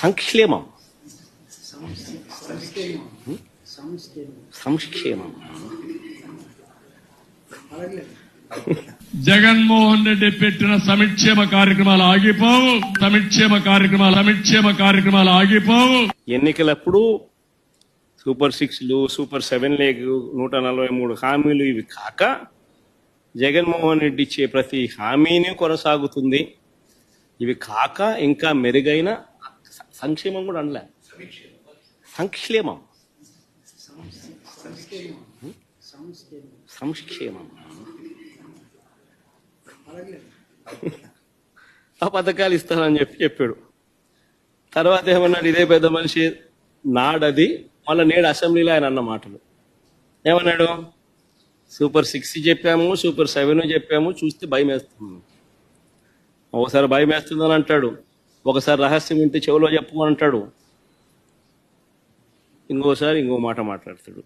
సంక్షేమం సంక్షేమం జగన్మోహన్ రెడ్డి పెట్టిన సంక్షేమ కార్యక్రమాలు ఆగిపోవు. సంక్షేమ కార్యక్రమాలు ఆగిపోవు. ఎన్నికలప్పుడు సూపర్ 6లు సూపర్ 7 143 హామీలు ఇవి కాక జగన్మోహన్ రెడ్డి ఇచ్చే ప్రతి హామీని కొనసాగుతుంది. ఇవి కాక ఇంకా మెరుగైన సంక్షేమం కూడా అనలే, సంక్షేమం సంక్షేమం ఆ పథకాలు ఇస్తానని చెప్పాడు. తర్వాత ఏమన్నాడు, ఇదే పెద్ద మనిషి నాడది మళ్ళీ నేడు అసెంబ్లీలో ఆయన అన్న మాటలు ఏమన్నాడు, సూపర్ 6 చెప్పాము, సూపర్ 7 చెప్పాము, చూస్తే భయం వేస్తుంది. ఒకసారి భయం వేస్తుందని అంటాడు, ఒకసారి రహస్యం వింటే చెవులో చెప్పమని అంటాడు, ఇంకోసారి ఇంకో మాట మాట్లాడతాడు.